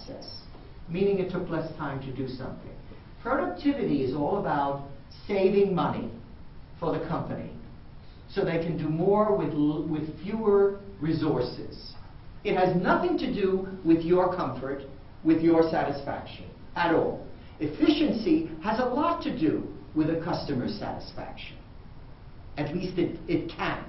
process, meaning it took less time to do something. Productivity is all about saving money for the company so they can do more with fewer resources. It has nothing to do with your comfort, with your satisfaction at all. Efficiency has a lot to do with a customer's satisfaction. At least it can.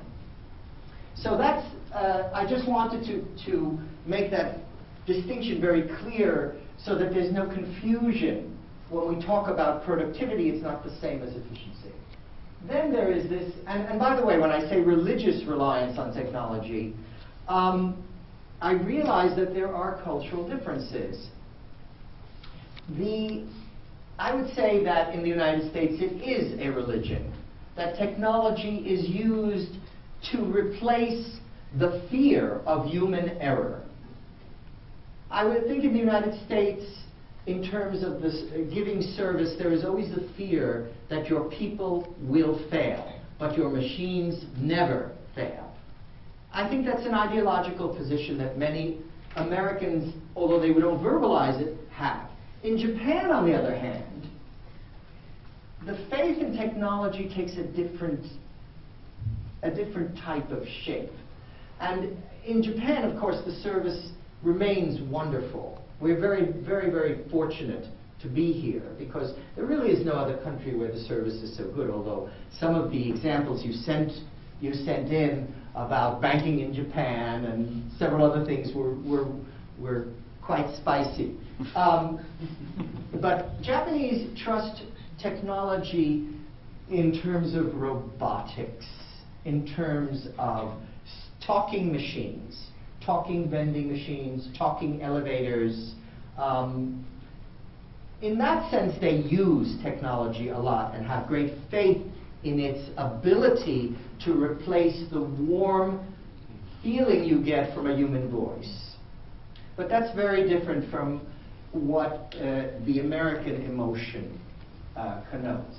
So that's, I just wanted to make that distinction very clear so that there's no confusion. When we talk about productivity, it's not the same as efficiency. Then there is this, and by the way, when I say religious reliance on technology, I realize that there are cultural differences. I would say that in the United States it is a religion, that technology is used to replace the fear of human error. I would think in the United States, in terms of this giving service, there is always the fear that your people will fail, but your machines never fail. I think that's an ideological position that many Americans, although they don't verbalize it, have. In Japan, on the other hand, the faith in technology takes a different type of shape. And in Japan, of course, the service remains wonderful. We're very, very, very fortunate to be here because there really is no other country where the service is so good, although some of the examples you sent in about banking in Japan and several other things were quite spicy. But Japanese trust technology in terms of robotics, in terms of talking machines, talking vending machines, talking elevators. In that sense, they use technology a lot and have great faith in its ability to replace the warm feeling you get from a human voice. But that's very different from what the American emotion connotes.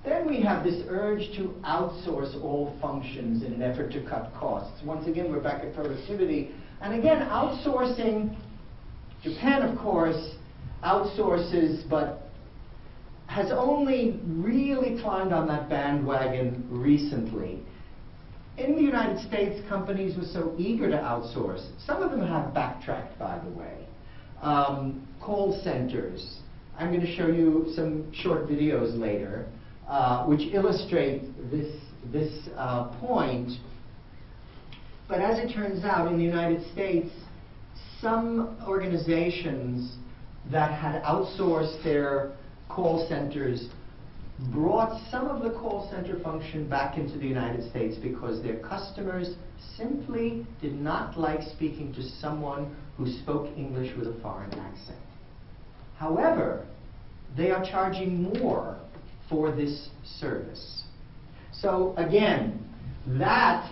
Then we have this urge to outsource all functions in an effort to cut costs. Once again, we're back at productivity. And again, outsourcing, Japan, of course, outsources, but has only really climbed on that bandwagon recently. In the United States, companies were so eager to outsource. Some of them have backtracked, by the way. Call centers. I'm going to show you some short videos later, which illustrate this point. But as it turns out, in the United States, some organizations that had outsourced their call centers brought some of the call center function back into the United States because their customers simply did not like speaking to someone who spoke English with a foreign accent. However, they are charging more for this service. So again, that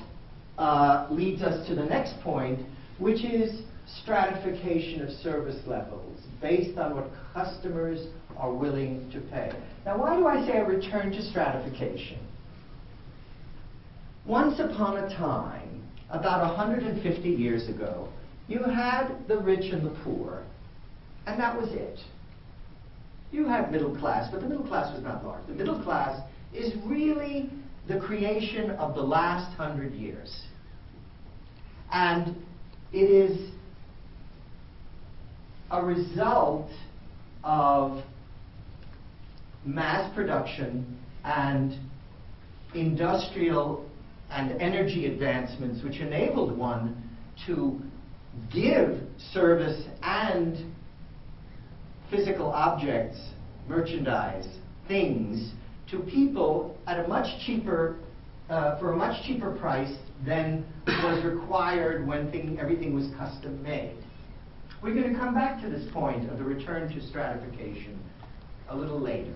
leads us to the next point, which is stratification of service levels based on what customers are willing to pay. Now, why do I say a return to stratification? Once upon a time, about 150 years ago, you had the rich and the poor, and that was it. You had middle class, but the middle class was not large. The middle class is really the creation of the last 100 years. And it is a result of mass production and industrial and energy advancements which enabled one to give service and physical objects, merchandise, things to people at a much cheaper, for a much cheaper price than was required when everything was custom made. We're going to come back to this point of the return to stratification a little later.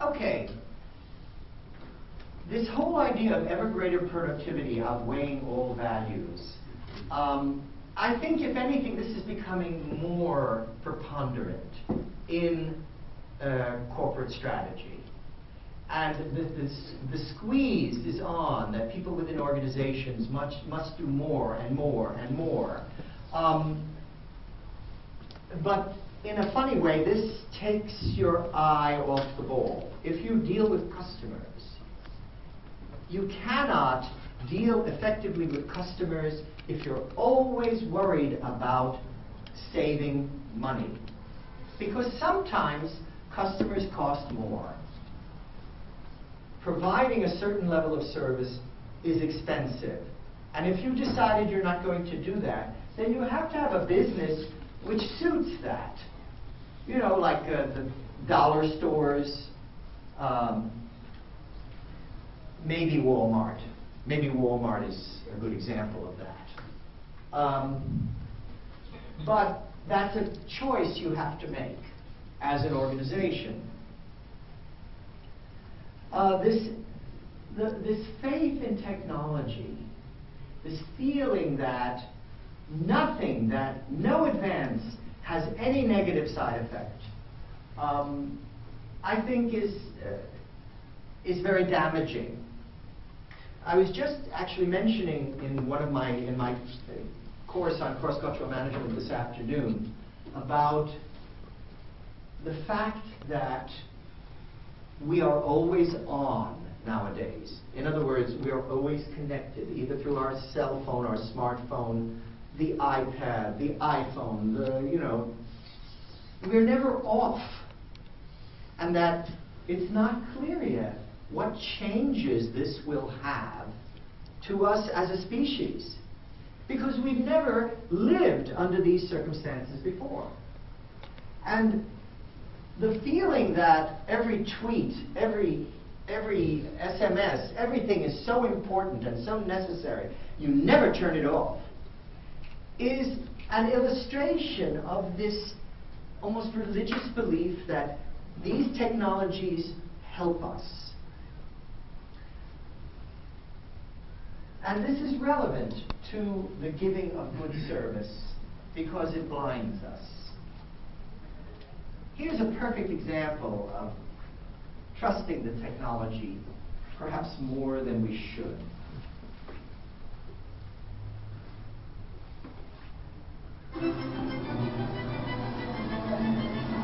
Okay, this whole idea of ever greater productivity outweighing all values, I think, if anything, this is becoming more preponderant in corporate strategy. And the squeeze is on that people within organizations must do more and more and more. But in a funny way, this takes your eye off the ball. If you deal with customers, you cannot deal effectively with customers if you're always worried about saving money. Because sometimes customers cost more. Providing a certain level of service is expensive. And if you decided you're not going to do that, then you have to have a business which suits that. You know, like the dollar stores, maybe Walmart. Maybe Walmart is a good example of that. But that's a choice you have to make as an organization. This faith in technology, this feeling that no advance has any negative side effect, I think is very damaging. I was just actually mentioning in my course on cross-cultural management this afternoon about the fact that we are always on nowadays. In other words, we are always connected, either through our cell phone, our smartphone, the iPad, the iPhone, we're never off. And that it's not clear yet what changes this will have to us as a species. Because we've never lived under these circumstances before. And the feeling that every tweet, every SMS, everything is so important and so necessary, you never turn it off, is an illustration of this almost religious belief that these technologies help us. And this is relevant to the giving of good service because it blinds us. Here's a perfect example of trusting the technology perhaps more than we should.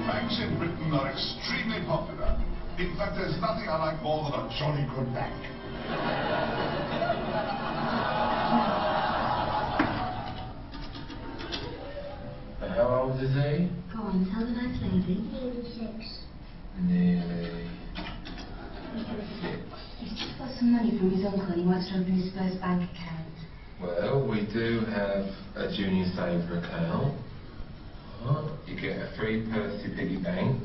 Banks in Britain are extremely popular. In fact, there's nothing I like more than a jolly good bank. How old is he? Go on, tell the nice lady. Nearly 6. Nearly 6. He's just got some money from his uncle and he wants to open his first bank account. Well, we do have a junior saver account. You get a free Percy piggy bank.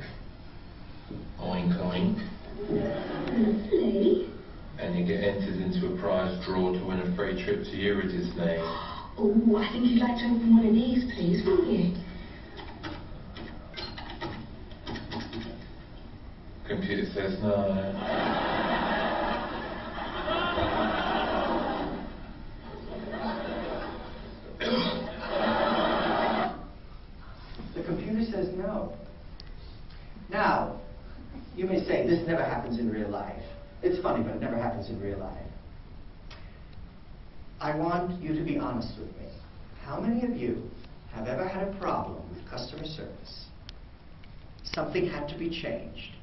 Oink oink. Lovely. And you get entered into a prize draw to win a free trip to Eurydice. Oh, I think you'd like to open one of these, please, wouldn't you? Computer says no. The computer says no. Now, you may say, this never happens in real life. It's funny, but it never happens in real life. I want you to be honest with me. How many of you have ever had a problem with customer service? Something had to be changed.